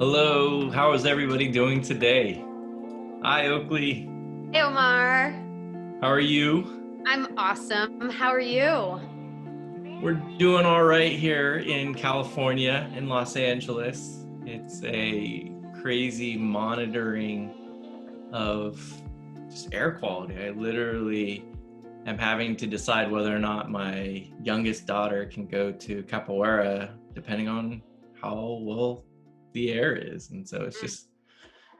Hello, how is everybody doing today? Hi, Oakley. Hey Omar, How are you? I'm awesome. How are you? We're doing all right here in California, in Los Angeles. It's a crazy monitoring of just air quality. I literally am having to decide whether or not my youngest daughter can go to capoeira, depending on how well the air is. And so it's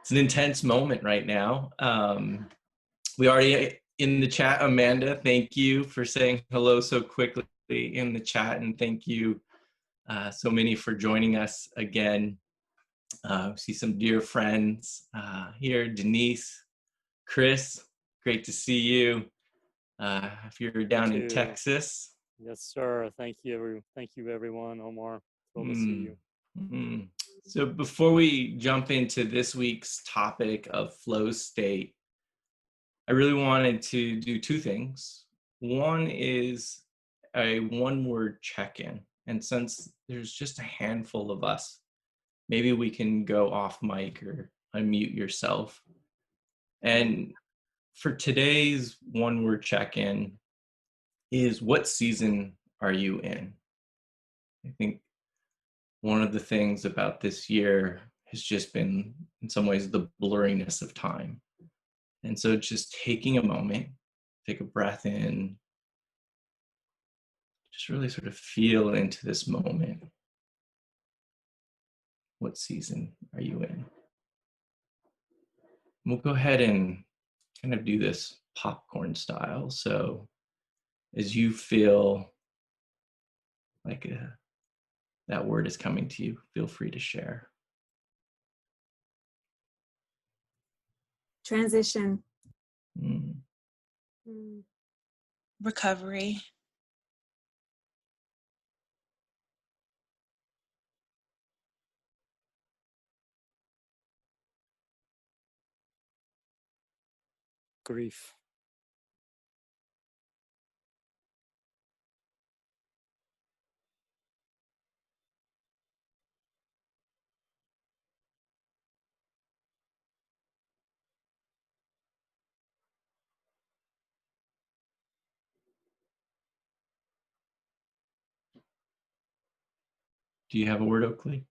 an intense moment right now. We already in the chat, Amanda, thank you for saying hello so quickly in the chat, and thank you so many for joining us again. See some dear friends here. Denise, Chris, great to see you. If you're down in Texas. Yes, sir. Thank you, everyone. Omar, thrilled to see you. Mm-hmm. So before we jump into this week's topic of flow state, I really wanted to do two things. One is a one-word check-in. And since there's just a handful of us, maybe we can go off mic or unmute yourself. And for today's one-word check-in is, what season are you in? I think one of the things about this year has just been, in some ways, the blurriness of time. And so just taking a moment, take a breath in, just really sort of feel into this moment. What season are you in? We'll go ahead and kind of do this popcorn style. So as you feel like that word is coming to you, feel free to share. Transition. Recovery. Grief. Do you have a word, Oakley?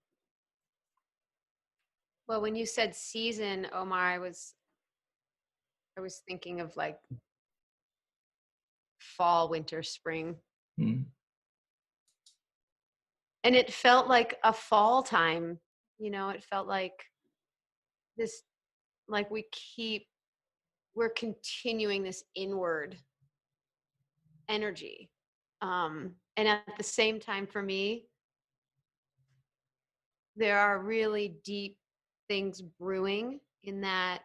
Well, when you said season, Omar, I was thinking of like fall, winter, spring. Mm. And it felt like a fall time, it felt like this, like we're continuing this inward energy. And at the same time, for me, there are really deep things brewing in that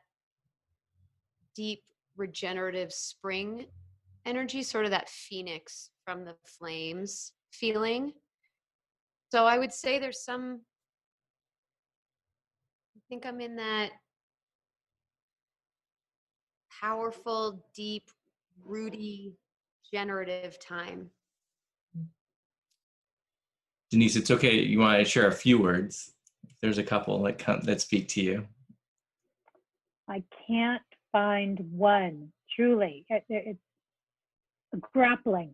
deep regenerative spring energy, sort of that phoenix from the flames feeling. So I would say I think I'm in that powerful, deep, rooty, generative time. Denise, it's okay. You want to share a few words? There's a couple that speak to you. I can't find one. Truly, it's grappling.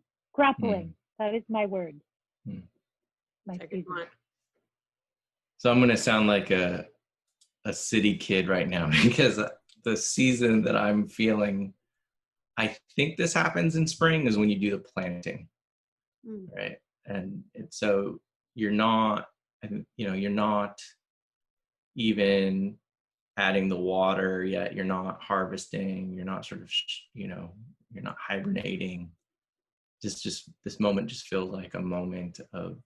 That is my word. My season. So I'm going to sound like a city kid right now, because the season that I'm feeling, I think this happens in spring, is when you do the planting, right? And so you're not even adding the water yet. You're not harvesting. You're not sort of, you're not hibernating. Just this moment just feels like a moment of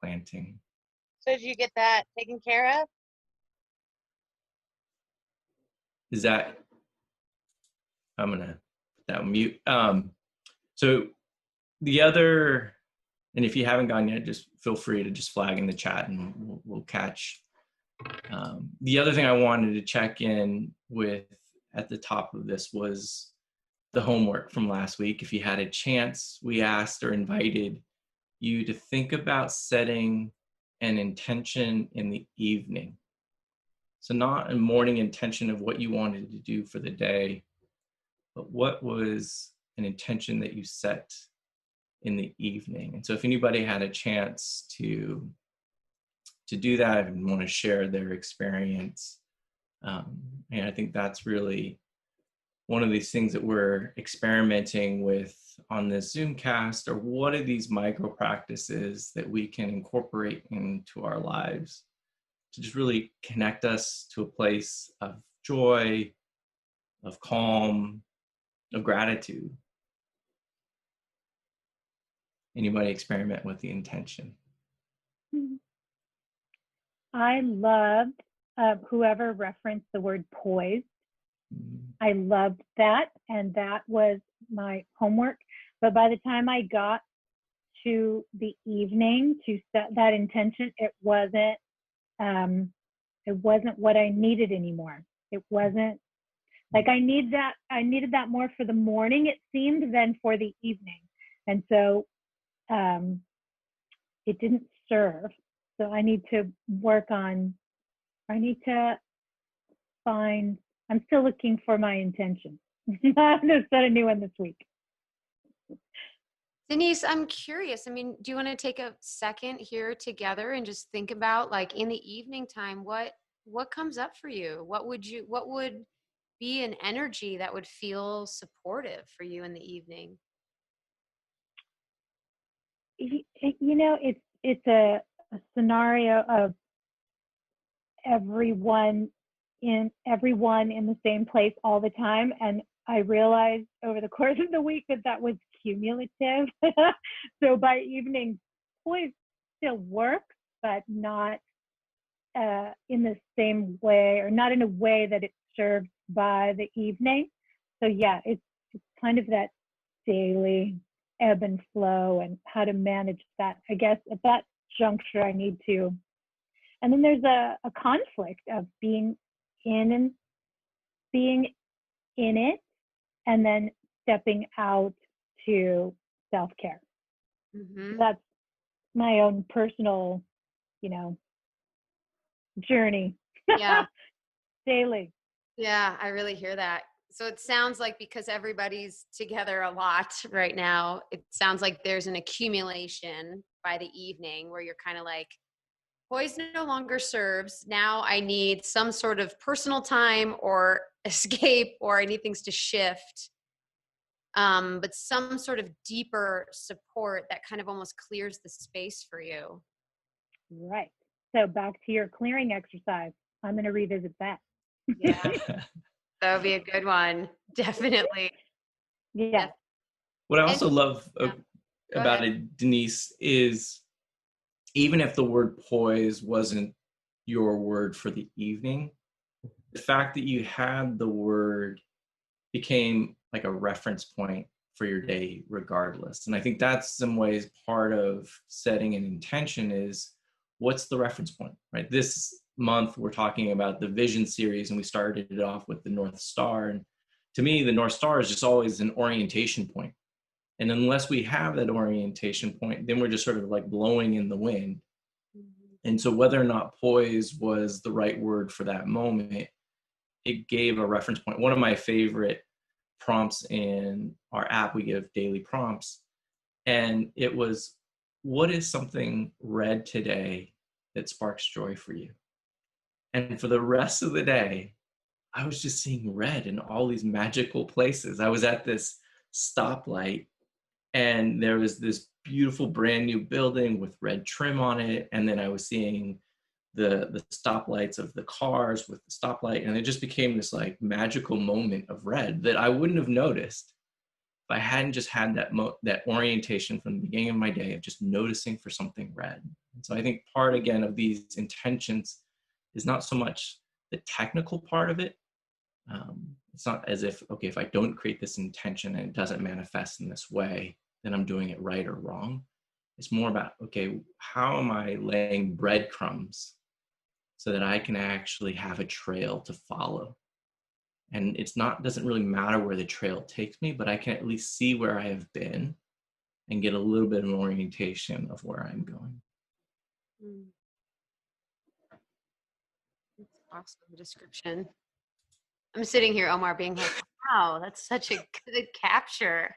planting. So did you get that taken care of? Is that, I'm gonna put that on mute. So the other, and if you haven't gone yet, just feel free to just flag in the chat and we'll catch. The other thing I wanted to check in with at the top of this was the homework from last week. If you had a chance, we asked or invited you to think about setting an intention in the evening So not a morning intention of what you wanted to do for the day, but what was an intention that you set in the evening. And so if anybody had a chance to do that and want to share their experience, and I think that's really one of these things that we're experimenting with on this Zoomcast, or what are these micro practices that we can incorporate into our lives to just really connect us to a place of joy, of calm, of gratitude. Anybody experiment with the intention? I loved whoever referenced the word poised. I loved that, and that was my homework. But by the time I got to the evening to set that intention, it wasn't what I needed anymore. It wasn't like I needed that more for the morning, it seemed, than for the evening. And so it didn't serve. So I need to find, I'm still looking for my intention. I'm going to set a new one this week. Denise, I'm curious. I mean, do you want to take a second here together and just think about, like, in the evening time, what comes up for you? What would be an energy that would feel supportive for you in the evening? You know, it's a scenario of everyone in the same place all the time, and I realized over the course of the week that was cumulative. So by evening, poise still works, but not in the same way, or not in a way that it's served by the evening. So yeah, it's kind of that daily ebb and flow, and how to manage that. I guess at that juncture I need to. And then there's a conflict of being in it, and then stepping out to self-care. Mm-hmm. That's my own personal, journey. Yeah. Daily. Yeah, I really hear that. So it sounds like, because everybody's together a lot right now, it sounds like there's an accumulation by the evening where you're kind of like, poise no longer serves. Now I need some sort of personal time or escape, or I need things to shift. But some sort of deeper support that kind of almost clears the space for you. Right. So back to your clearing exercise. I'm going to revisit that. Yeah, that would be a good one. Definitely. Yeah. What I also love Go about ahead. it, Denise, is even if the word poise wasn't your word for the evening, the fact that you had the word became like a reference point for your day regardless. And I think that's some ways part of setting an intention is, what's the reference point, right? This month we're talking about the Vision series, and we started it off with the North Star. And to me, the North Star is just always an orientation point. And unless we have that orientation point, then we're just sort of like blowing in the wind. And so whether or not poise was the right word for that moment, it gave a reference point. One of my favorite prompts in our app, we give daily prompts, and it was, what is something read today that sparks joy for you? And for the rest of the day, I was just seeing red in all these magical places. I was at this stoplight, and there was this beautiful brand new building with red trim on it, and then I was seeing the stoplights of the cars with the stoplight, and it just became this like magical moment of red that I wouldn't have noticed if I hadn't just had that orientation from the beginning of my day of just noticing for something red. And so I think part, again, of these intentions is not so much the technical part of it. It's not as if, okay, if I don't create this intention and it doesn't manifest in this way, then I'm doing it right or wrong. It's more about, okay, how am I laying breadcrumbs so that I can actually have a trail to follow? And doesn't really matter where the trail takes me, but I can at least see where I have been and get a little bit of an orientation of where I'm going. awesome description. I'm sitting here, Omar, being like, wow, that's such a good capture.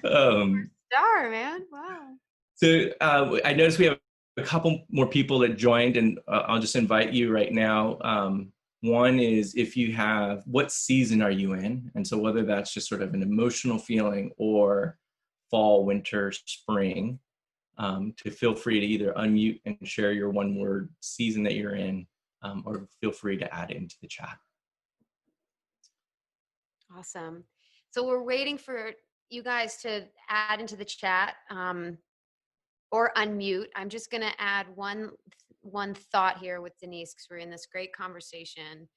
Star, man. Wow. So I noticed we have a couple more people that joined, and I'll just invite you right now. One is, if you have, what season are you in? And so whether that's just sort of an emotional feeling or fall, winter, spring, to feel free to either unmute and share your one word season that you're in, or feel free to add it into the chat. Awesome. So we're waiting for you guys to add into the chat or unmute. I'm just going to add one thought here with Denise, because we're in this great conversation.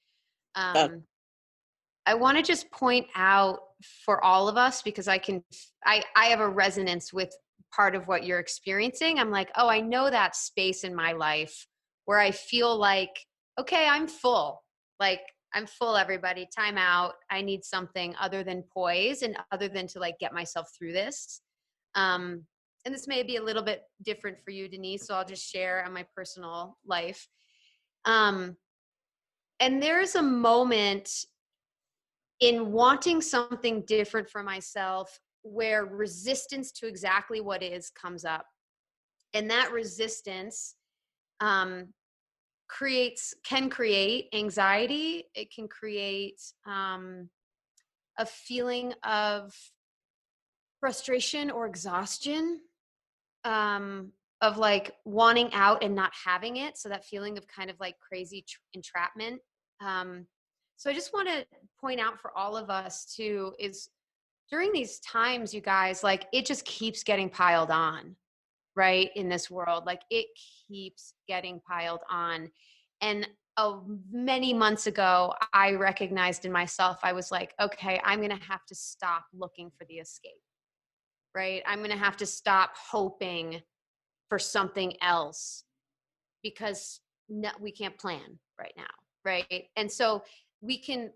I want to just point out for all of us, because I have a resonance with part of what you're experiencing. I'm like, oh, I know that space in my life where I feel like, okay, I'm full. Like, I'm full, everybody. Time out. I need something other than poise and other than to like get myself through this. And this may be a little bit different for you, Denise, so I'll just share on my personal life. And there's a moment in wanting something different for myself where resistance to exactly what is comes up. And that resistance can create anxiety. It can create a feeling of frustration or exhaustion, of like wanting out and not having it. So that feeling of kind of like crazy entrapment. So I just want to point out for all of us too, is during these times, you guys, like it just keeps getting piled on, right? In this world, like it keeps getting piled on. And many months ago, I recognized in myself, I was like, okay, I'm going to have to stop looking for the escape, right? I'm going to have to stop hoping for something else, because we can't plan right now, right? And so we can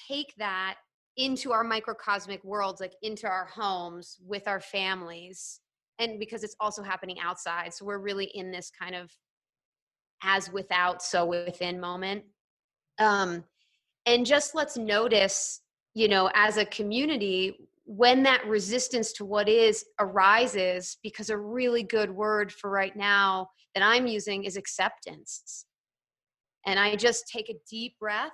take that into our microcosmic worlds, like into our homes with our families, and because it's also happening outside, so we're really in this kind of as without, so within moment. And just let's notice, as a community, when that resistance to what is arises, because a really good word for right now that I'm using is acceptance. And I just take a deep breath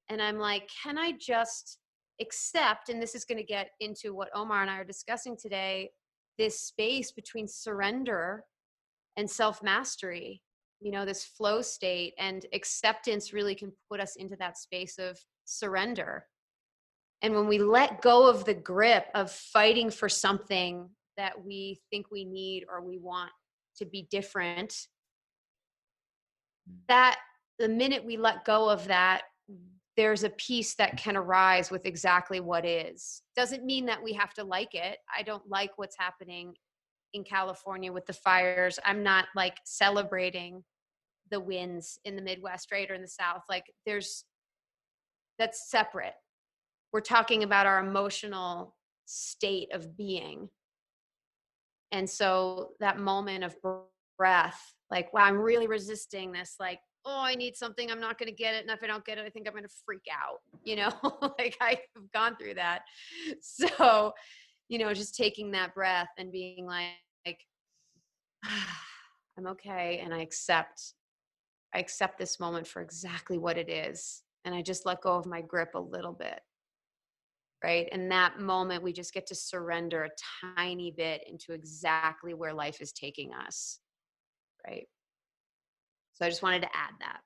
and I'm like, can I just accept, and this is going to get into what Omar and I are discussing today, this space between surrender and self-mastery, this flow state, and acceptance really can put us into that space of surrender. And when we let go of the grip of fighting for something that we think we need or we want to be different, that the minute we let go of that, there's a peace that can arise with exactly what is. Doesn't mean that we have to like it. I don't like what's happening in California with the fires. I'm not like celebrating the wins in the Midwest, right? Or in the South. Like that's separate. We're talking about our emotional state of being. And so that moment of breath, like, wow, I'm really resisting this. Like, oh, I need something. I'm not going to get it. And if I don't get it, I think I'm going to freak out, like I have gone through that. So, just taking that breath and being like, I'm okay. And I accept this moment for exactly what it is. And I just let go of my grip a little bit. Right. And that moment, we just get to surrender a tiny bit into exactly where life is taking us. Right. So I just wanted to add that.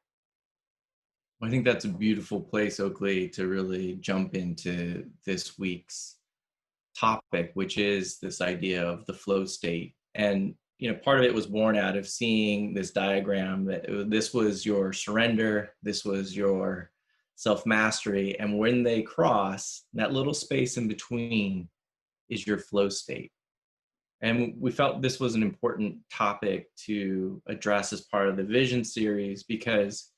I think that's a beautiful place, Oakley, to really jump into this week's topic, which is this idea of the flow state. And, part of it was born out of seeing this diagram that this was your surrender, this was your self-mastery. And when they cross, that little space in between is your flow state. And we felt this was an important topic to address as part of the vision series, because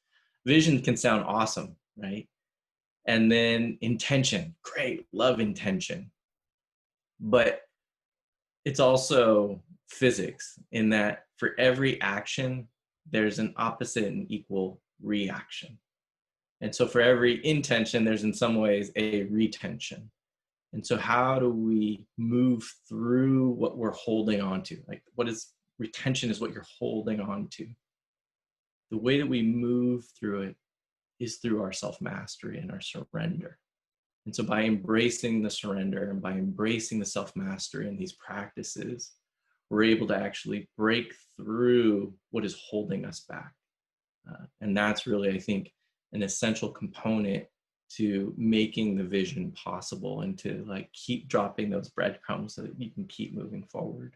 vision can sound awesome, right? And then intention, great, love intention. But it's also physics in that for every action, there's an opposite and equal reaction. And so for every intention, there's in some ways a retention. And so how do we move through what we're holding on to? Like, what is retention is what you're holding on to. The way that we move through it is through our self-mastery and our surrender. And so by embracing the surrender and by embracing the self-mastery in these practices, we're able to actually break through what is holding us back. And that's really, I think, an essential component to making the vision possible, and to like keep dropping those breadcrumbs so that you can keep moving forward.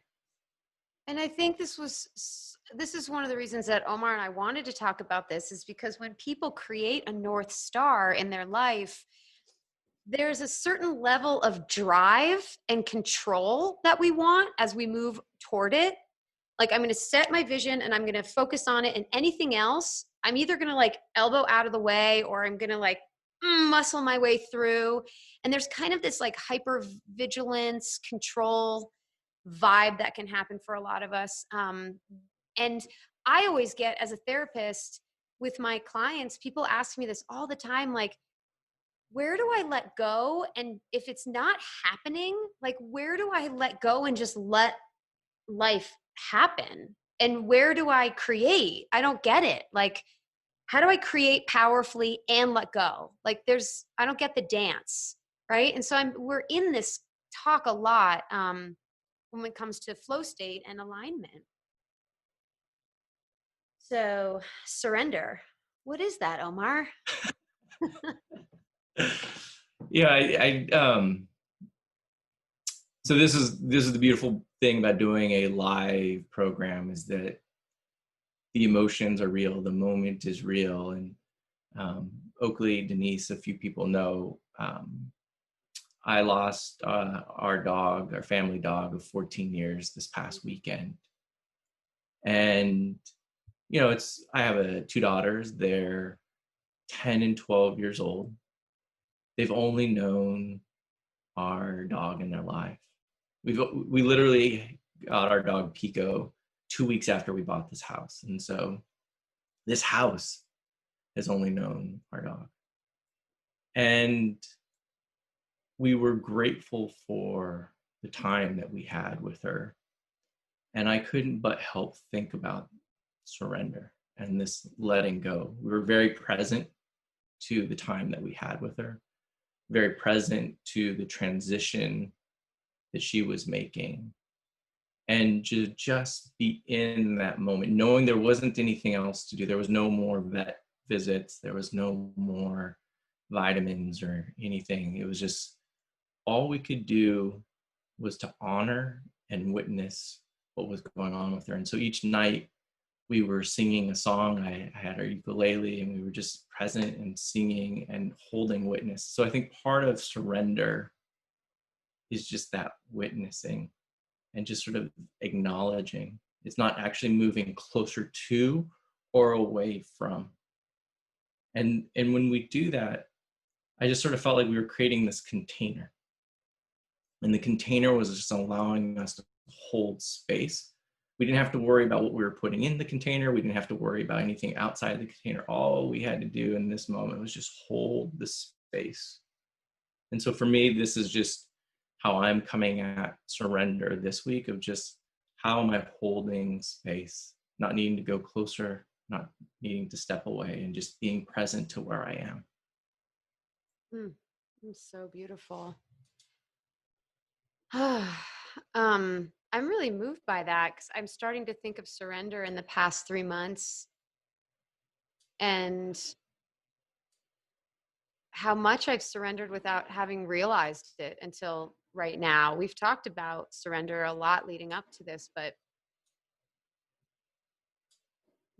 And I think this is one of the reasons that Omar and I wanted to talk about this, is because when people create a North Star in their life, there's a certain level of drive and control that we want as we move toward it. Like, I'm going to set my vision and I'm going to focus on it, and anything else, I'm either going to like elbow out of the way, or I'm going to like muscle my way through. And there's kind of this like hyper vigilance control vibe that can happen for a lot of us. And I always get, as a therapist with my clients, people ask me this all the time, like, where do I let go? And if it's not happening, like, where do I let go and just let life happen? And where do I create? I don't get it. Like, how do I create powerfully and let go? Like, I don't get the dance, right? And so we're in this talk a lot when it comes to flow state and alignment. So surrender. What is that, Omar? Yeah, so this is the beautiful thing about doing a live program, is that the emotions are real, the moment is real. And Oakley, Denise, a few people know, I lost our dog, our family dog of 14 years this past weekend. And, you know, I have two daughters. They're 10 and 12 years old. They've only known our dog in their life. We literally got our dog Pico 2 weeks after we bought this house. And so this house has only known our dog. And we were grateful for the time that we had with her. And I couldn't but help think about surrender and this letting go. We were very present to the time that we had with her, very present to the transition that she was making. And to just be in that moment, knowing there wasn't anything else to do. There was no more vet visits. There was no more vitamins or anything. It was just, all we could do was to honor and witness what was going on with her. And so each night we were singing a song. I had our ukulele, and we were just present and singing and holding witness. So I think part of surrender is just that witnessing and just sort of acknowledging. It's not actually moving closer to or away from. And when we do that, I just sort of felt like we were creating this container. And the container was just allowing us to hold space. We didn't have to worry about what we were putting in the container. We didn't have to worry about anything outside the container. All we had to do in this moment was just hold the space. And so for me, this is just how I'm coming at surrender this week, of just how am I holding space, not needing to go closer, not needing to step away, and just being present to where I am. It's so beautiful. I'm really moved by that, because I'm starting to think of surrender in the past 3 months, and how much I've surrendered without having realized it until right now. We've talked about surrender a lot leading up to this, but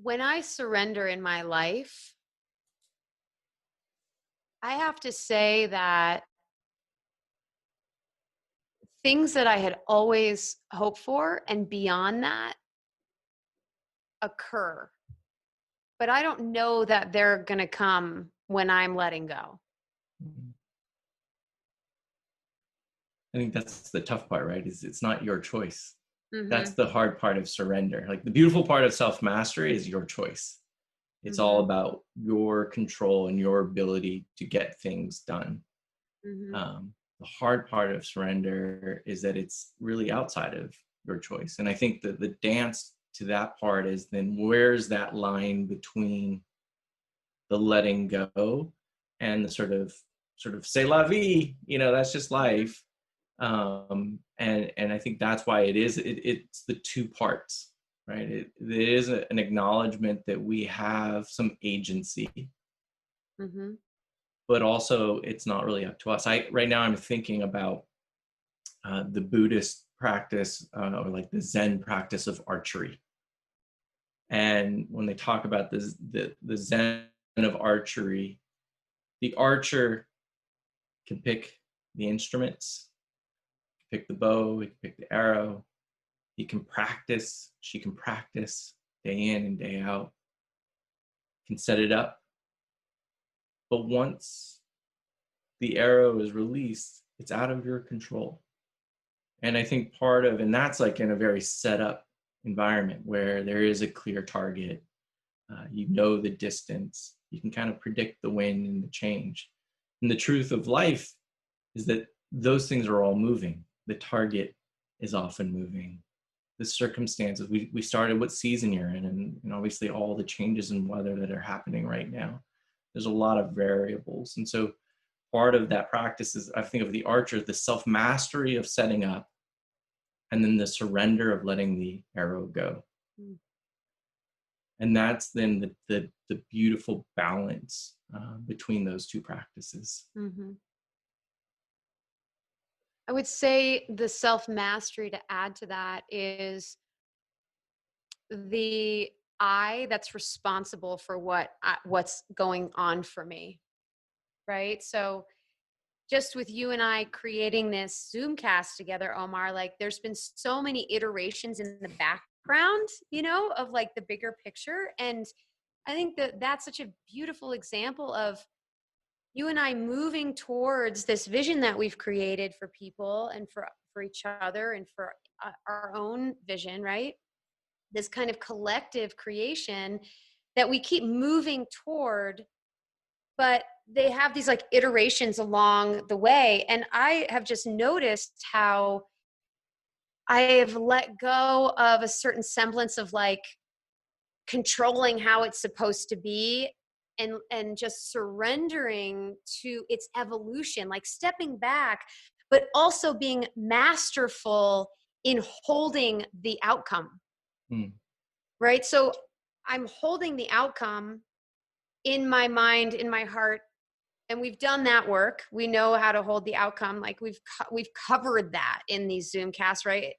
when I surrender in my life, I have to say that things that I had always hoped for and beyond that occur. But I don't know that they're going to come when I'm letting go. I think that's the tough part, right? Is it's not your choice. Mm-hmm. That's the hard part of surrender. Like, the beautiful part of self-mastery is your choice. It's all about your control and your ability to get things done. The hard part of surrender is that it's really outside of your choice. And I think that the dance to that part is then where's that line between the letting go and the sort of c'est la vie, that's just life. And I think that's why it's the two parts, right? It is an acknowledgement that we have some agency, but also it's not really up to us. Right now I'm thinking about the Buddhist practice or like the Zen practice of archery. And when they talk about the Zen of archery, the archer can pick the instruments, pick the bow, he can pick the arrow, he can practice, she can practice day in and day out, can set it up. But once the arrow is released, it's out of your control. And I think and that's like in a very set up environment where there is a clear target, the distance, you can kind of predict the wind and the change. And the truth of life is that those things are all moving. The target is often moving. The circumstances, we started what season you're in, and obviously all the changes in weather that are happening right now. There's a lot of variables. And so part of that practice is, I think of the archer, the self-mastery of setting up, and then the surrender of letting the arrow go. And that's then the beautiful balance between those two practices. I would say the self-mastery, to add to that, is the I that's responsible for what's going on for me, right? So just with you and I creating this Zoomcast together, Omar, like there's been so many iterations in the background, of like the bigger picture. And I think that that's such a beautiful example of you and I moving towards this vision that we've created for people and for each other and for our own vision, right? This kind of collective creation that we keep moving toward, but they have these like iterations along the way. And I have just noticed how I have let go of a certain semblance of like controlling how it's supposed to be, and just surrendering to its evolution, like stepping back, but also being masterful in holding the outcome. Right? So I'm holding the outcome in my mind, in my heart, and we've done that work. We know how to hold the outcome. Like we've covered that in these Zoomcasts, right?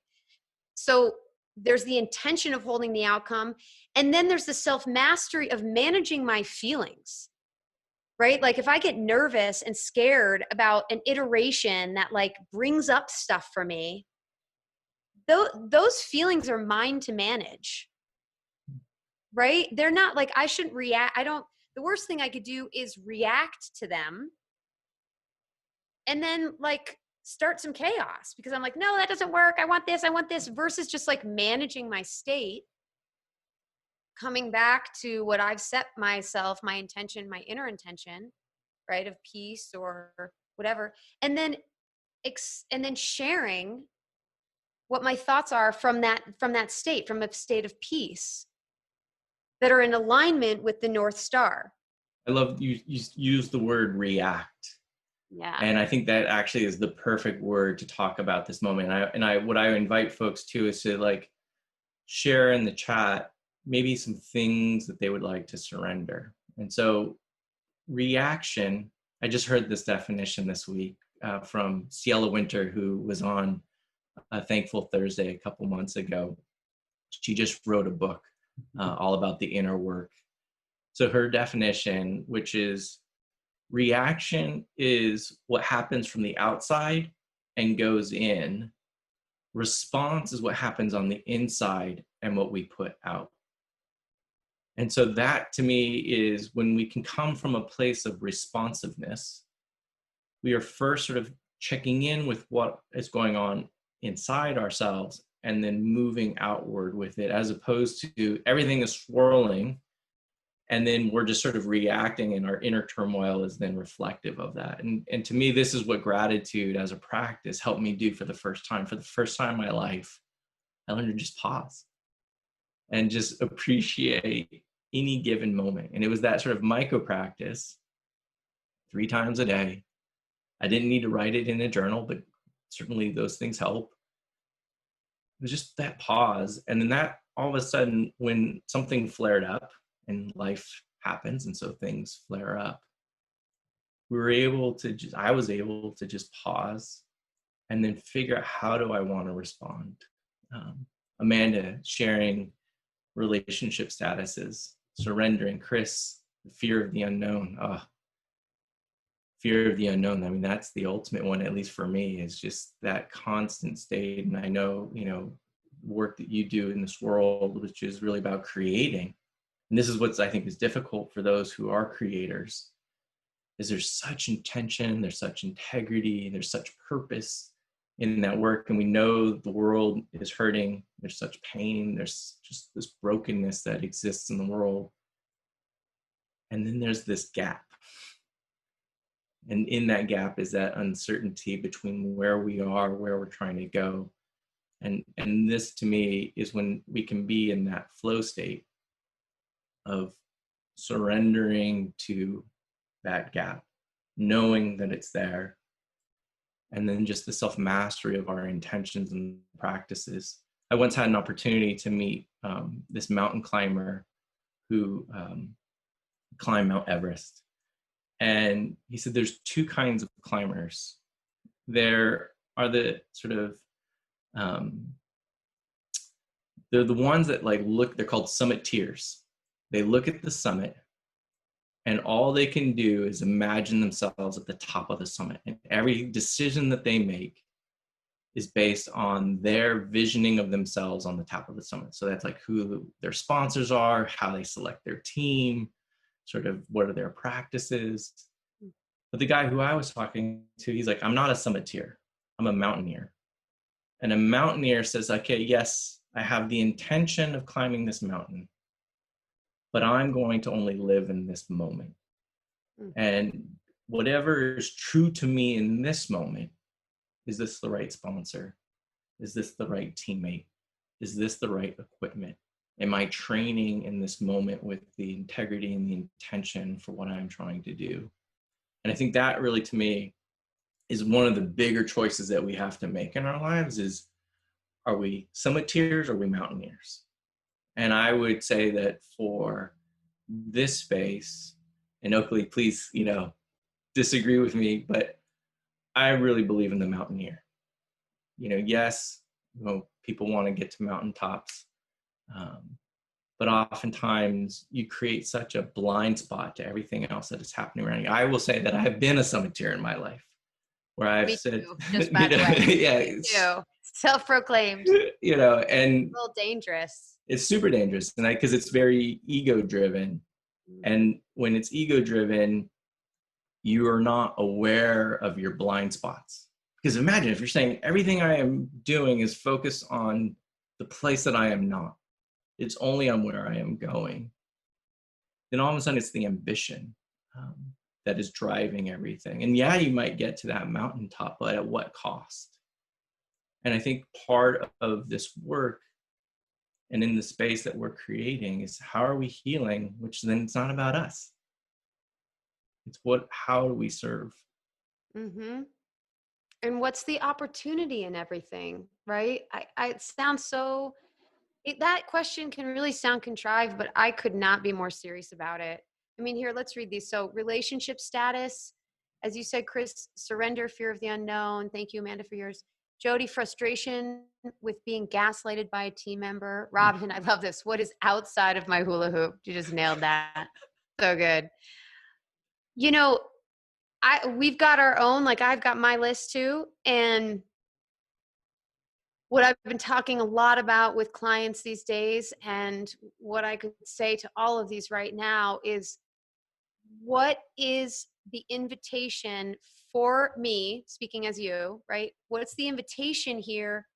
So there's the intention of holding the outcome. And then there's the self-mastery of managing my feelings, right? Like if I get nervous and scared about an iteration that like brings up stuff for me, those feelings are mine to manage, right? They're not like, I shouldn't react. The worst thing I could do is react to them and then like start some chaos because I'm like, no, that doesn't work. I want this, versus just like managing my state, coming back to what I've set myself, my intention, my inner intention, right, of peace or whatever. And then sharing what my thoughts are from that state, from a state of peace that are in alignment with the North Star. I love you use the word react. Yeah. And I think that actually is the perfect word to talk about this moment. What I invite folks to is to like share in the chat maybe some things that they would like to surrender. And so reaction, I just heard this definition this week from Ciela Winter, who was on Thankful Thursday a couple months ago. She just wrote a book all about the inner work. So her definition, which is reaction, is what happens from the outside and goes in. Response is what happens on the inside and what we put out. And so that to me is when we can come from a place of responsiveness, we are first sort of checking in with what is going on inside ourselves and then moving outward with it, as opposed to everything is swirling And then we're just sort of reacting, and our inner turmoil is then reflective of that. And to me, this is what gratitude as a practice helped me do for the first time. For the first time in my life, I learned to just pause and just appreciate any given moment. And it was that sort of micro practice 3 times a day. I didn't need to write it in a journal, but certainly those things help. It was just that pause. And then that all of a sudden, when something flared up, and life happens, and so things flare up, I was able to just pause and then figure out, how do I want to respond? Amanda sharing relationship statuses, surrendering, Chris, the fear of the unknown. Fear of the unknown. I mean, that's the ultimate one, at least for me, is just that constant state. And I know, work that you do in this world, which is really about creating. And this is what I think is difficult for those who are creators, is there's such intention, there's such integrity, there's such purpose in that work. And we know the world is hurting. There's such pain. There's just this brokenness that exists in the world. And then there's this gap. And in that gap is that uncertainty between where we are, where we're trying to go. And this, to me, is when we can be in that flow state of surrendering to that gap, knowing that it's there, and then just the self-mastery of our intentions and practices. I once had an opportunity to meet this mountain climber who climbed Mount Everest. And he said there's 2 kinds of climbers. There are the sort of, they're the ones that they're called summiteers. They look at the summit, and all they can do is imagine themselves at the top of the summit. And every decision that they make is based on their visioning of themselves on the top of the summit. So that's who their sponsors are, how they select their team, sort of what are their practices. But the guy who I was talking to, he's like, I'm not a summiteer, I'm a mountaineer. And a mountaineer says, okay, yes, I have the intention of climbing this mountain, but I'm going to only live in this moment. And whatever is true to me in this moment, is this the right sponsor? Is this the right teammate? Is this the right equipment? Am I training in this moment with the integrity and the intention for what I'm trying to do? And I think that really, to me, is one of the bigger choices that we have to make in our lives is, are we summiteers or are we mountaineers? And I would say that for this space, and Oakley, please, disagree with me, but I really believe in the mountaineer. Yes, people want to get to mountaintops, but oftentimes you create such a blind spot to everything else that is happening around you. I will say that I've been a summiteer in my life, where I've said, just by the way. yeah, Me too. Self-proclaimed. And a little dangerous. It's super dangerous, and because it's very ego-driven. And when it's ego-driven, you are not aware of your blind spots. Because imagine if you're saying everything I am doing is focused on the place that I am not. It's only on where I am going. Then all of a sudden it's the ambition that is driving everything. And yeah, you might get to that mountaintop, but at what cost? And I think part of this work and in the space that we're creating is, how are we healing? Which then it's not about us. It's how do we serve? Mm-hmm. And what's the opportunity in everything, right? It sounds so, that question can really sound contrived, but I could not be more serious about it. I mean, here, let's read these. So relationship status, as you said, Chris, surrender, fear of the unknown. Thank you, Amanda, for yours. Jody, frustration with being gaslighted by a team member. Robin, I love this. What is outside of my hula hoop? You just nailed that. So good. We've got our own, I've got my list too. And what I've been talking a lot about with clients these days, and what I could say to all of these right now, is what is the invitation for me, speaking as you, right? What's the invitation here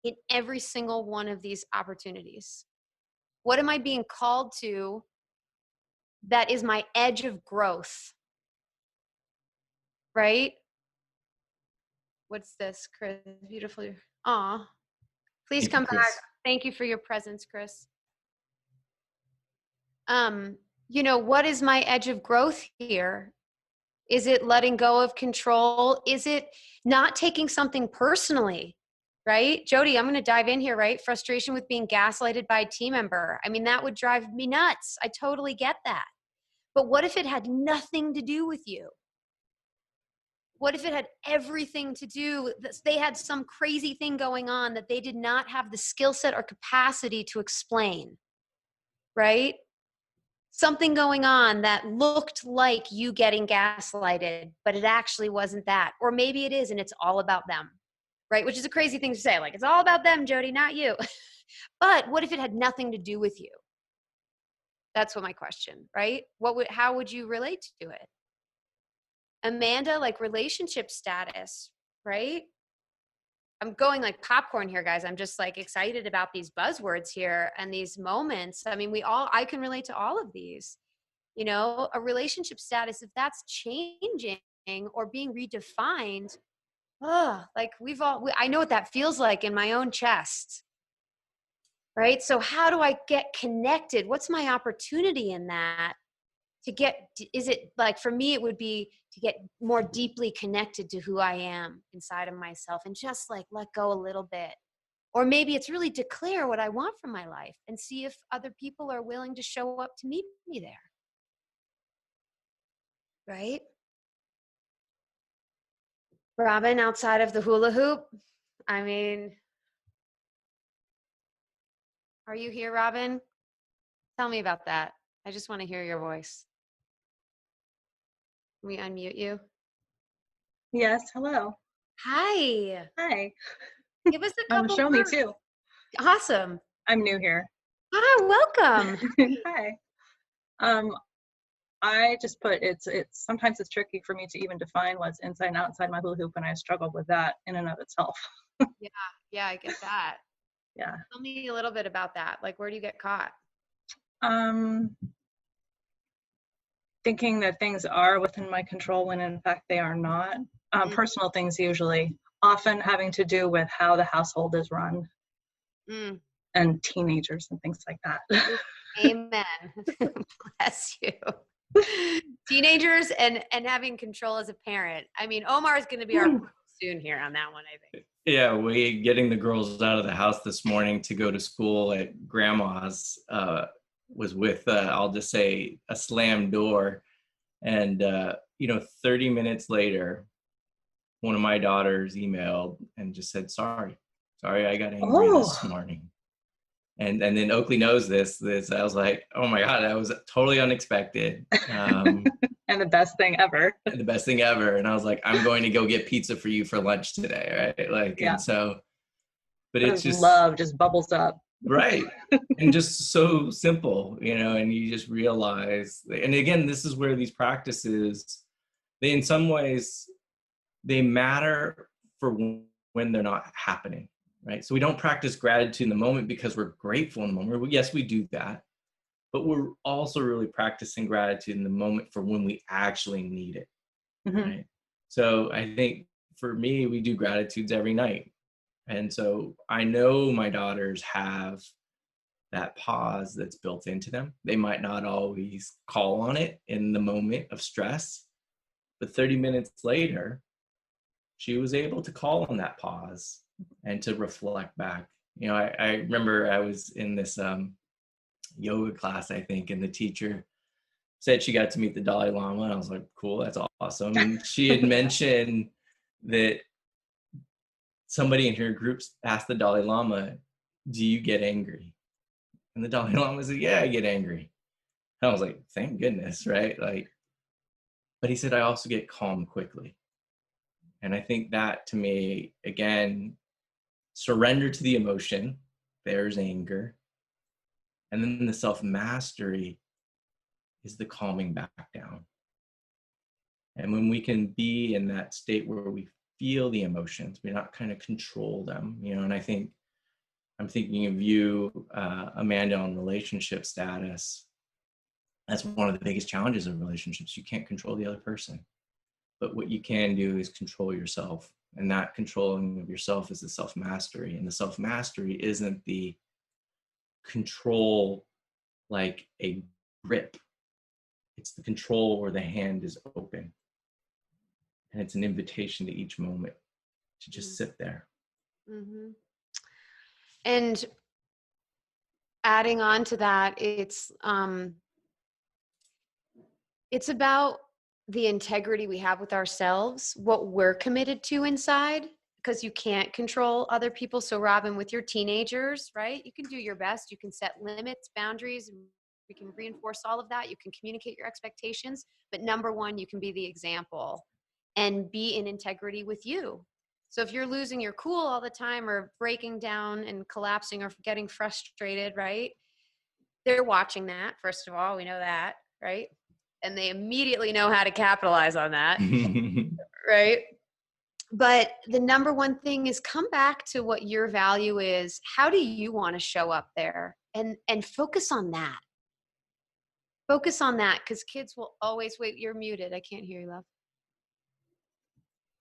in every single one of these opportunities? What am I being called to that is my edge of growth, right? What's this, Chris? Beautiful. Aw. Please Thank you, come back. Chris. Thank you for your presence, Chris. You know, what is my edge of growth here? Is it letting go of control? Is it not taking something personally? Right? Jody, I'm going to dive in here, right? Frustration with being gaslighted by a team member. I mean, that would drive me nuts. I totally get that. But what if it had nothing to do with you? What if it had everything to do, they had some crazy thing going on that they did not have the skill set or capacity to explain, right? Something going on that looked like you getting gaslighted, but it actually wasn't that. Or maybe it is, and it's all about them, right? Which is a crazy thing to say. Like, it's all about them, Jody, not you. But what if it had nothing to do with you? That's what my question, right? How would you relate to it? Amanda, like relationship status, right? I'm going like popcorn here, guys. I'm just like excited about these buzzwords here and these moments. I mean, I can relate to all of these. You know, a relationship status, if that's changing or being redefined, like I know what that feels like in my own chest, right? So how do I get connected? What's my opportunity in that? Is it like, for me, it would be to get more deeply connected to who I am inside of myself and just like let go a little bit. Or maybe it's really declare what I want from my life and see if other people are willing to show up to meet me there. Right? Robin, outside of the hula hoop, I mean, are you here, Robin? Tell me about that. I just want to hear your voice. Can we unmute you? Yes, hello. Hi. Hi. Give us a couple Show me words. too. Awesome. I'm new here. Hi, welcome. Hi. I just put it's sometimes it's tricky for me to even define what's inside and outside my hula hoop, and I struggled with that in and of itself. Yeah, I get that. Yeah. Tell me a little bit about that. Like, where do you get caught? Thinking that things are within my control when in fact they are not. Personal things usually, often having to do with how the household is run. And teenagers and things like that. Amen. Bless you. Teenagers and having control as a parent. I mean, Omar is going to be our soon here on that one, I think. Yeah, we getting the girls out of the house this morning to go to school at grandma's was with, I'll just say, a slammed door. And, 30 minutes later, one of my daughters emailed and just said, sorry, I got angry this morning. And then Oakley knows this. I was like, oh my God, that was totally unexpected. And the best thing ever. The best thing ever. And I was like, I'm going to go get pizza for you for lunch today, right? Like, yeah. And so, but it's just love just bubbles up. Right. And just so simple, and you just realize, and again, this is where these practices, they in some ways, they matter for when they're not happening. Right. So we don't practice gratitude in the moment because we're grateful in the moment. Yes, we do that. But we're also really practicing gratitude in the moment for when we actually need it. Right. So I think for me, we do gratitudes every night. And so I know my daughters have that pause that's built into them. They might not always call on it in the moment of stress, but 30 minutes later, she was able to call on that pause and to reflect back. I remember I was in this yoga class, I think, and the teacher said she got to meet the Dalai Lama, and I was like, cool, that's awesome. And she had mentioned that somebody in her group asked the Dalai Lama, do you get angry? And the Dalai Lama said, yeah, I get angry. And I was like, thank goodness, right? But he said, I also get calm quickly. And I think that, to me, again, surrender to the emotion, there's anger. And then the self-mastery is the calming back down. And when we can be in that state where we feel the emotions, we not kind of control them, and I think I'm thinking of you, Amanda, on relationship status. That's one of the biggest challenges of relationships. You can't control the other person. But what you can do is control yourself. And that controlling of yourself is the self-mastery. And the self-mastery isn't the control like a grip. It's the control where the hand is open. And it's an invitation to each moment to just sit there. Mm-hmm. And adding on to that, it's about the integrity we have with ourselves, what we're committed to inside, because you can't control other people. So Robin, with your teenagers, right? You can do your best. You can set limits, boundaries, and we can reinforce all of that. You can communicate your expectations. But number one, you can be the example and be in integrity with you. So if you're losing your cool all the time or breaking down and collapsing or getting frustrated, right? They're watching that, first of all, we know that, right? And they immediately know how to capitalize on that, right? But the number one thing is come back to what your value is. How do you want to show up there? And focus on that. Focus on that, because kids will always wait. You're muted. I can't hear you, love.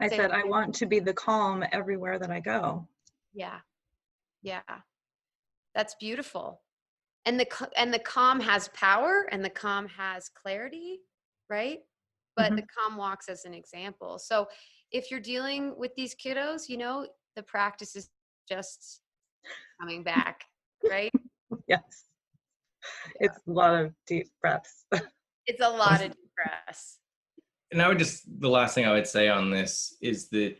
I said, I want to be the calm everywhere that I go. Yeah. Yeah. That's beautiful. And the calm has power and the calm has clarity, right? But the calm walks as an example. So if you're dealing with these kiddos, the practice is just coming back, right? Yes. Yeah. It's a lot of deep breaths. It's a lot of deep breaths. And the last thing I would say on this is that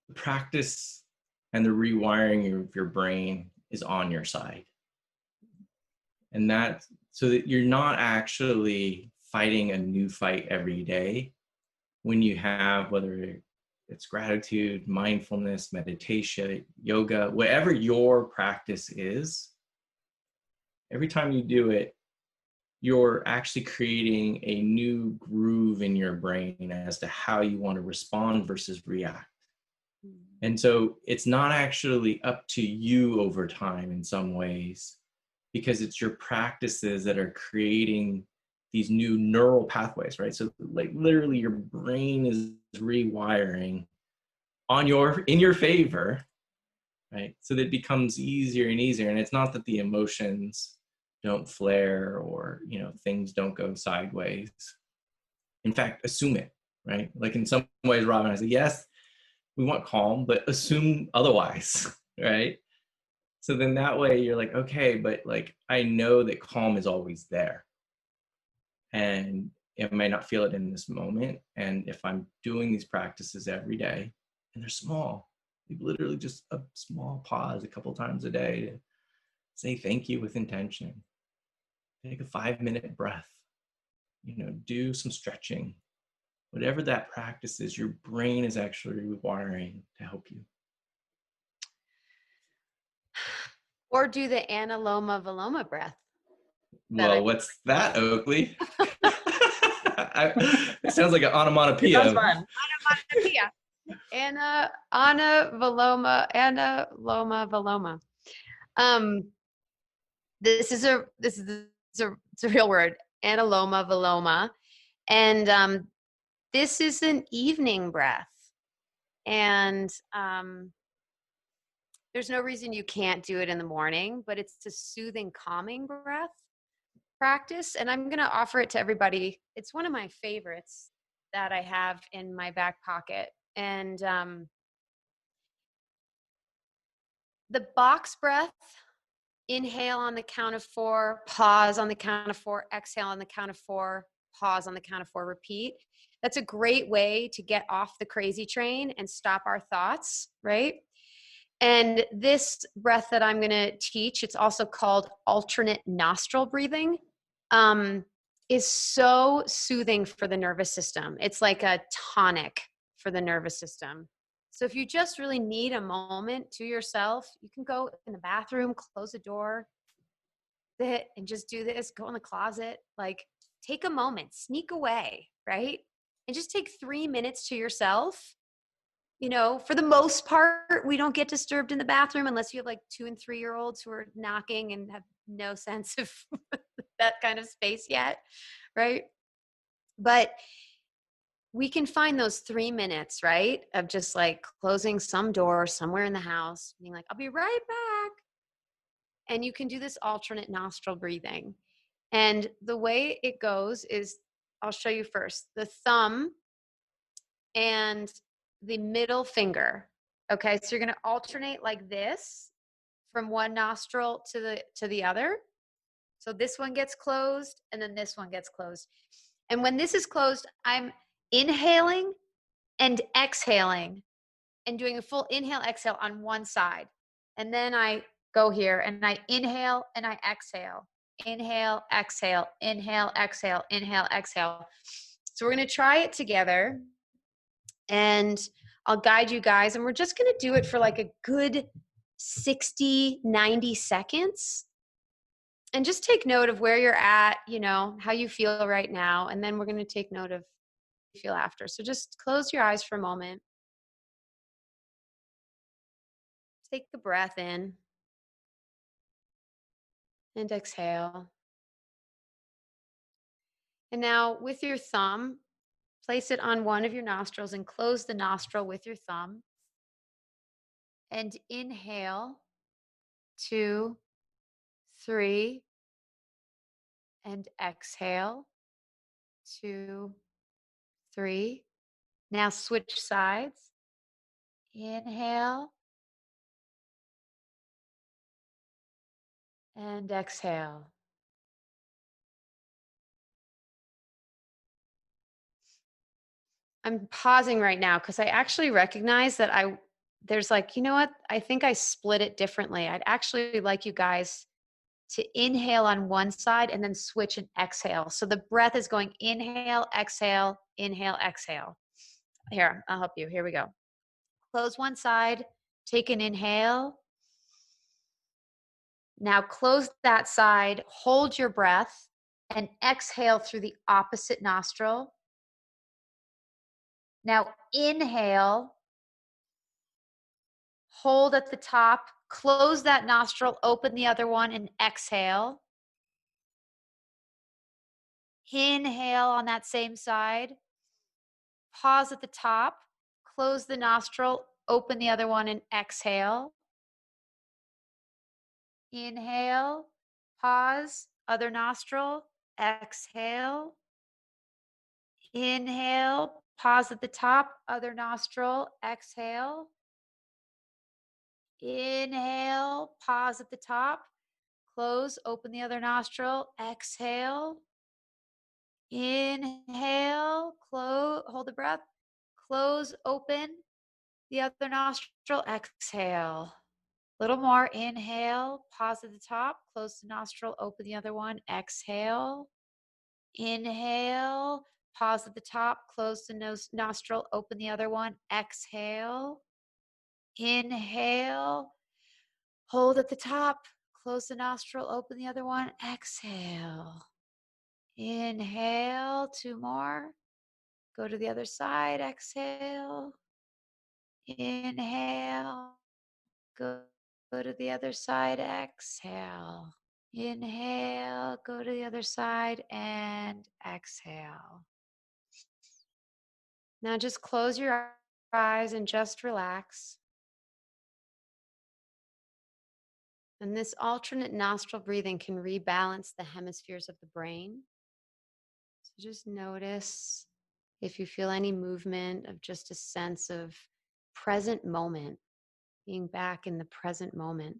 the practice and the rewiring of your brain is on your side. And that, so that you're not actually fighting a new fight every day when you have, whether it's gratitude, mindfulness, meditation, yoga, whatever your practice is, every time you do it, you're actually creating a new groove in your brain as to how you want to respond versus react. And so it's not actually up to you over time in some ways, because it's your practices that are creating these new neural pathways, right? So like literally your brain is rewiring in your favor, right? So that it becomes easier and easier. And it's not that the emotions don't flare or, things don't go sideways. In fact, assume it, right? Like in some ways, Robin, I said, yes, we want calm, but assume otherwise, right? So then that way you're like, okay, but like, I know that calm is always there. And I may not feel it in this moment. And if I'm doing these practices every day, and they're small, like literally just a small pause a couple times a day to say thank you with intention. Take a 5-minute breath, do some stretching. Whatever that practice is, your brain is actually rewiring to help you. Or do the Analoma Viloma breath. Well, what's that, Oakley? It sounds like an onomatopoeia. Sounds fun. Onomatopoeia. Ana Loma Viloma. This is a real word. Analoma Viloma. And this is an evening breath. And there's no reason you can't do it in the morning, but it's a soothing, calming breath practice. And I'm going to offer it to everybody. It's one of my favorites that I have in my back pocket. And the box breath, inhale on the count of 4, pause on the count of 4, exhale on the count of 4, pause on the count of 4, repeat. That's a great way to get off the crazy train and stop our thoughts, right? And this breath that I'm going to teach, it's also called alternate nostril breathing, is so soothing for the nervous system. It's like a tonic for the nervous system. So if you just really need a moment to yourself, you can go in the bathroom, close the door, sit and just do this, go in the closet, like take a moment, sneak away, right? And just take 3 minutes to yourself. For the most part, we don't get disturbed in the bathroom unless you have like 2 and 3-year-olds who are knocking and have no sense of that kind of space yet, right? But we can find those 3 minutes, right? Of just like closing some door somewhere in the house, being like, I'll be right back. And you can do this alternate nostril breathing. And the way it goes is, I'll show you first, the thumb and the middle finger. Okay, so you're gonna alternate like this from one nostril to the other. So this one gets closed and then this one gets closed. And when this is closed, I'm inhaling and exhaling and doing a full inhale, exhale on one side. And then I go here and I inhale and I exhale. Inhale, exhale, inhale, exhale, inhale, exhale. So we're going to try it together and I'll guide you guys. And we're just going to do it for like a good 60, 90 seconds. And just take note of where you're at, you know, how you feel right now. And then we're going to take note of how you feel after. So just close your eyes for a moment. Take the breath in and exhale. And now with your thumb, place it on one of your nostrils and close the nostril with your thumb. And inhale, 2, 3, and exhale, 2, 3. Now switch sides. Inhale and exhale. I'm pausing right now because I actually recognize that there's like, you know what? I think I split it differently. I'd actually like you guys to inhale on one side and then switch and exhale. So the breath is going inhale, exhale, inhale, exhale. Here, I'll help you. Here we go. Close one side, take an inhale. Now close that side, hold your breath, and exhale through the opposite nostril. Now inhale, hold at the top, close that nostril, open the other one, and exhale. Inhale on that same side, pause at the top, close the nostril, open the other one, and exhale. Inhale, pause, other nostril, exhale. Inhale, pause at the top, other nostril, exhale. Inhale, pause at the top, close, open the other nostril, exhale. Inhale, close, hold the breath, close, open the other nostril, exhale. Little more, inhale, pause at the top, close the nostril, open the other one, exhale. Inhale, pause at the top, close the nostril, open the other one, exhale. Inhale, hold at the top, close the nostril, open the other one, exhale. Inhale, 2 more. Go to the other side, exhale. Inhale, go to the other side, exhale. Inhale, go to the other side and exhale. Now just close your eyes and just relax. And this alternate nostril breathing can rebalance the hemispheres of the brain. So just notice if you feel any movement of just a sense of present moment, being back in the present moment.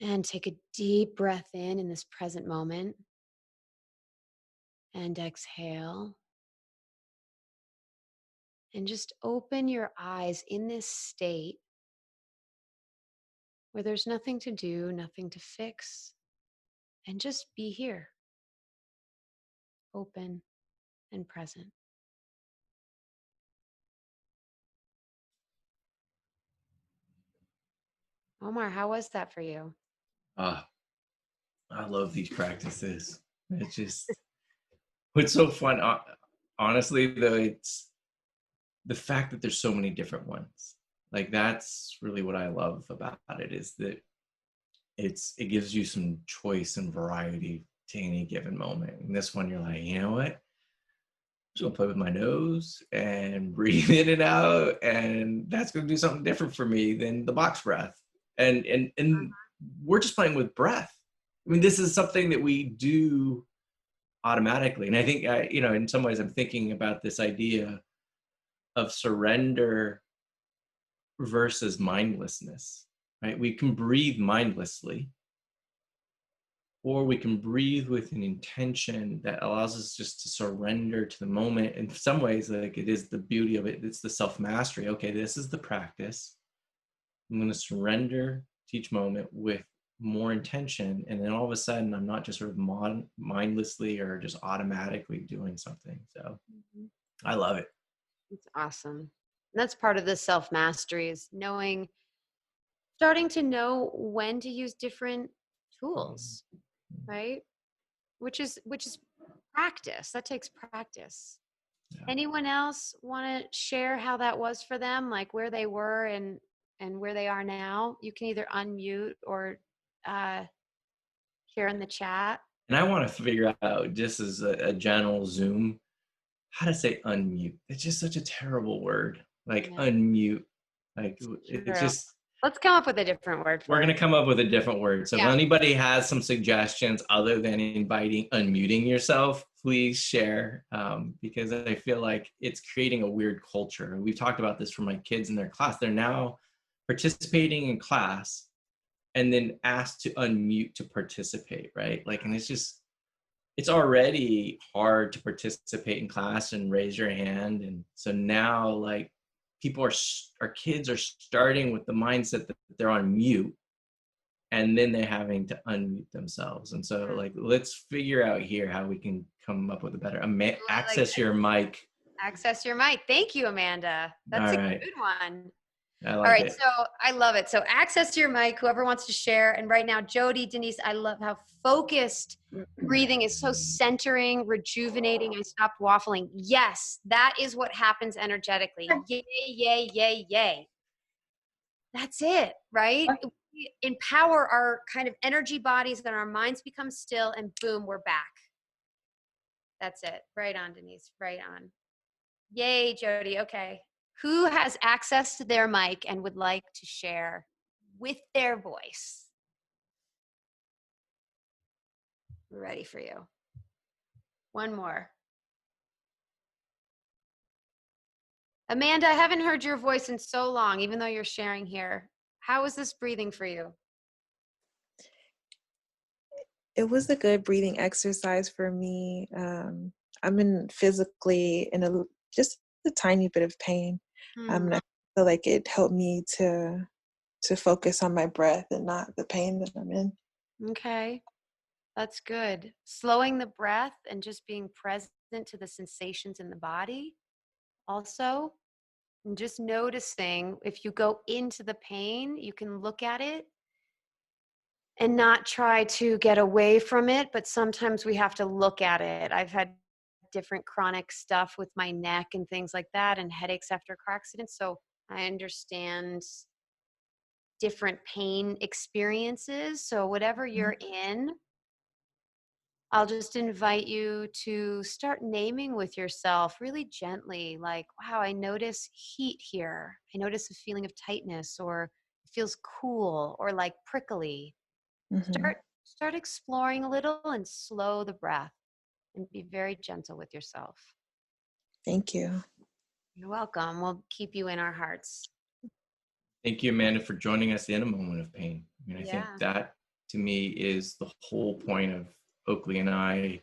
And take a deep breath in this present moment. And exhale. And just open your eyes in this state where there's nothing to do, nothing to fix, and just be here, open and present. Omar, how was that for you? I love these practices. It's just, what's so fun, honestly, though, it's the fact that there's so many different ones. Like that's really what I love about it, is that it gives you some choice and variety to any given moment. And this one, you're like, you know what? I'm just gonna play with my nose and breathe in and out, and that's gonna do something different for me than the box breath. And we're just playing with breath. I mean, this is something that we do automatically. And I think, in some ways, I'm thinking about this idea of surrender versus mindlessness, right? We can breathe mindlessly, or we can breathe with an intention that allows us just to surrender to the moment. In some ways, like, it is the beauty of it. It's the self-mastery. Okay, this is the practice. I'm going to surrender to each moment with more intention. And then all of a sudden, I'm not just sort of mindlessly or just automatically doing something. So I love it. It's awesome. And that's part of the self-mastery, is starting to know when to use different tools, right? Which is practice. That takes practice. Yeah. Anyone else want to share how that was for them, like where they were and where they are now? You can either unmute or share in the chat. And I want to figure out, just as a general Zoom, how to say unmute. It's just such a terrible word. Like unmute. Like it's just. Let's come up with a different word for it. We're going to come up with a different word. So if anybody has some suggestions other than unmuting yourself, please share, because I feel like it's creating a weird culture. We've talked about this for my kids in their class. They're now participating in class and then asked to unmute to participate, right? Like, and it's already hard to participate in class and raise your hand. And so now, like, our kids are starting with the mindset that they're on mute, and then they're having to unmute themselves. And so, like, let's figure out here how we can come up with a better access your mic. Access your mic. Thank you, Amanda. That's a good one. I like All right, it. so I love it. So access your mic, whoever wants to share. And right now, Jody, Denise, I love how focused breathing is, so centering, rejuvenating. I stopped waffling. Yes, that is what happens energetically. Yay, yay, yay, yay. That's it, right? We empower our kind of energy bodies, and our minds become still, and boom, we're back. That's it. Right on, Denise. Right on. Yay, Jody. Okay. Who has access to their mic and would like to share with their voice? We're ready for you. One more. Amanda, I haven't heard your voice in so long, even though you're sharing here. How is this breathing for you? It was a good breathing exercise for me. I'm physically in just a tiny bit of pain. And I feel like it helped me to focus on my breath and not the pain that I'm in. Okay, that's good. Slowing the breath and just being present to the sensations in the body also. And just noticing, if you go into the pain, you can look at it and not try to get away from it, but sometimes we have to look at it. I've had different chronic stuff with my neck and things like that, and headaches after car accidents. So I understand different pain experiences. So whatever you're in, I'll just invite you to start naming with yourself really gently, like, wow, I notice heat here. I notice a feeling of tightness, or it feels cool, or like prickly. Start exploring a little and slow the breath and be very gentle with yourself. Thank you. You're welcome. We'll keep you in our hearts. Thank you, Amanda, for joining us in a moment of pain. I mean, I think that, to me, is the whole point of Oakley and I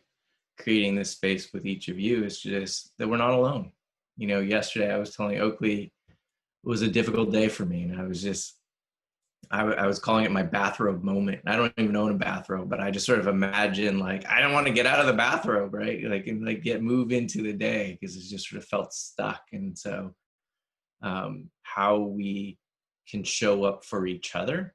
creating this space with each of you, is just that we're not alone. You know, yesterday I was telling Oakley it was a difficult day for me, and I was calling it my bathrobe moment. I don't even own a bathrobe, but I just sort of imagine, like, I don't want to get out of the bathrobe, right? Like, and like move into the day, because it just sort of felt stuck. And so how we can show up for each other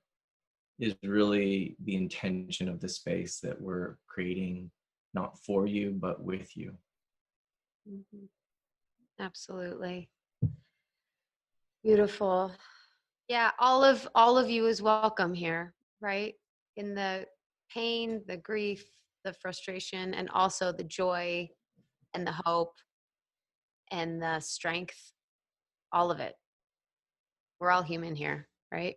is really the intention of the space that we're creating, not for you, but with you. Absolutely. Beautiful. Yeah, all of you is welcome here, right? In the pain, the grief, the frustration, and also the joy and the hope and the strength, all of it. We're all human here, right?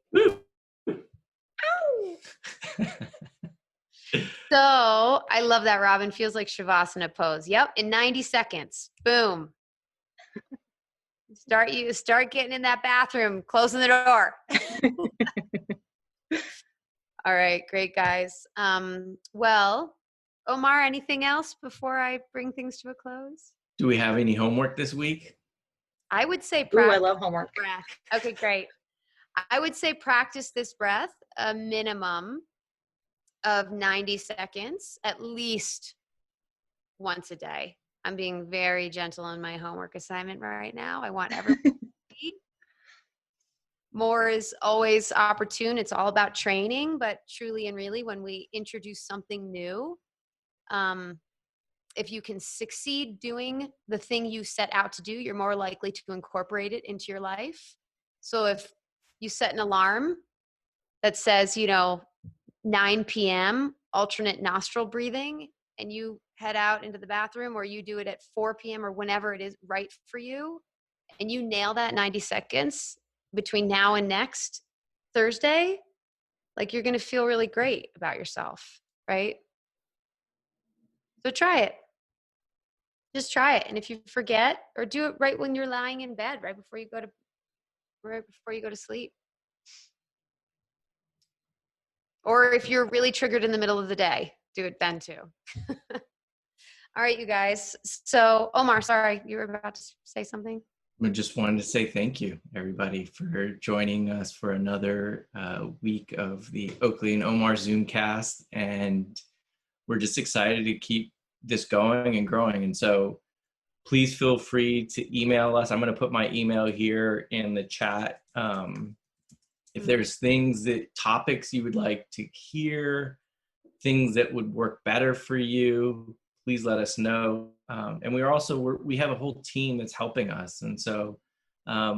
So I love that, Robin. Feels like Shavasana pose. Yep, in 90 seconds. Boom. Start getting in that bathroom, closing the door. All right, great guys. Well, Omar, anything else before I bring things to a close? Do we have any homework this week? I would say Ooh, I practice love homework. breath. Okay, great. I would say practice this breath a minimum of 90 seconds, at least once a day. I'm being very gentle in my homework assignment right now. I want everyone to eat. More is always opportune. It's all about training, but truly and really, when we introduce something new, if you can succeed doing the thing you set out to do, you're more likely to incorporate it into your life. So if you set an alarm that says, 9 p.m., alternate nostril breathing, and you head out into the bathroom, or you do it at 4 p.m. or whenever it is right for you, and you nail that 90 seconds between now and next Thursday, like you're going to feel really great about yourself, right? So try it. Just try it. And if you forget, or do it right when you're lying in bed, right before you go to sleep. Or if you're really triggered in the middle of the day, do it then too. All right, you guys. So, Omar, sorry, you were about to say something? I just wanted to say thank you, everybody, for joining us for another week of the Oakley and Omar Zoomcast. And we're just excited to keep this going and growing. And so please feel free to email us. I'm going to put my email here in the chat. If there's topics you would like to hear, things that would work better for you, please let us know. And we have a whole team that's helping us. And so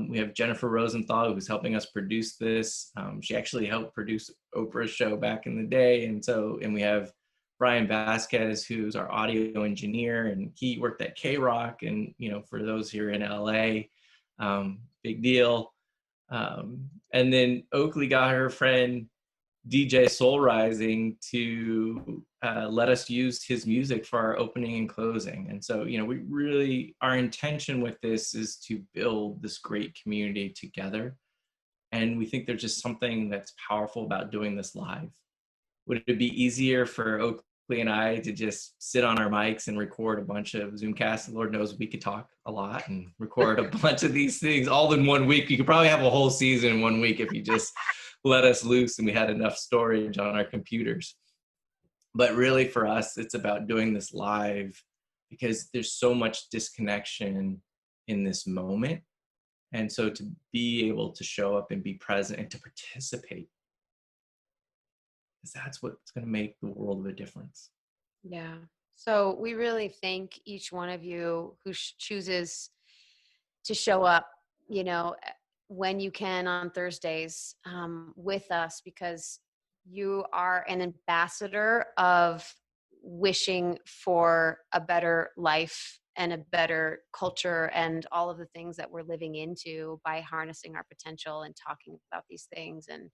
we have Jennifer Rosenthal, who's helping us produce this. She actually helped produce Oprah's show back in the day. And we have Brian Vasquez, who's our audio engineer, and he worked at K-Rock. And, for those here in LA, big deal. And then Oakley got her friend DJ Soul Rising to let us use his music for our opening and closing. And so, our intention with this is to build this great community together. And we think there's just something that's powerful about doing this live. Would it be easier for Oakley and I to just sit on our mics and record a bunch of Zoomcasts? Lord knows we could talk a lot and record a bunch of these things all in 1 week. You could probably have a whole season in 1 week if you just let us loose and we had enough storage on our computers. But really for us, it's about doing this live because there's so much disconnection in this moment. And so to be able to show up and be present and to participate, because that's what's going to make the world of a difference. Yeah. So we really thank each one of you who chooses to show up, when you can on Thursdays with us, because you are an ambassador of wishing for a better life and a better culture and all of the things that we're living into by harnessing our potential and talking about these things and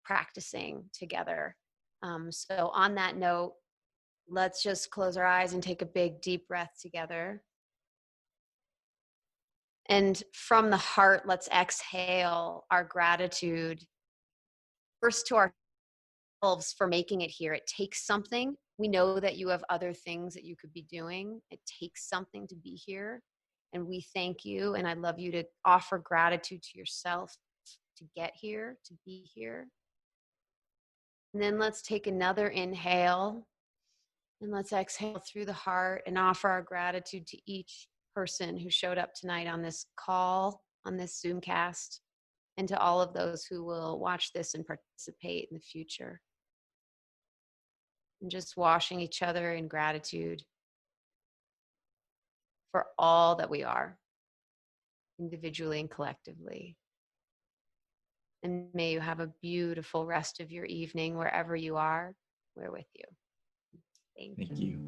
practicing together. So on that note, let's just close our eyes and take a big deep breath together. And from the heart, let's exhale our gratitude first to ourselves for making it here. It takes something. We know that you have other things that you could be doing. It takes something to be here. And we thank you. And I'd love you to offer gratitude to yourself to get here, to be here. And then let's take another inhale. And let's exhale through the heart and offer our gratitude to each person who showed up tonight on this call, on this Zoomcast, and to all of those who will watch this and participate in the future. And just washing each other in gratitude for all that we are, individually and collectively. And may you have a beautiful rest of your evening wherever you are. We're with you. Thank you.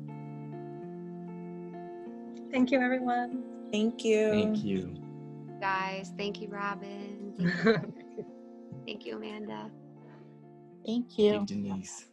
Thank you, everyone. Thank you. Thank you. Guys, thank you, Robin. Thank you, Amanda. Thank you. Thank you, Denise.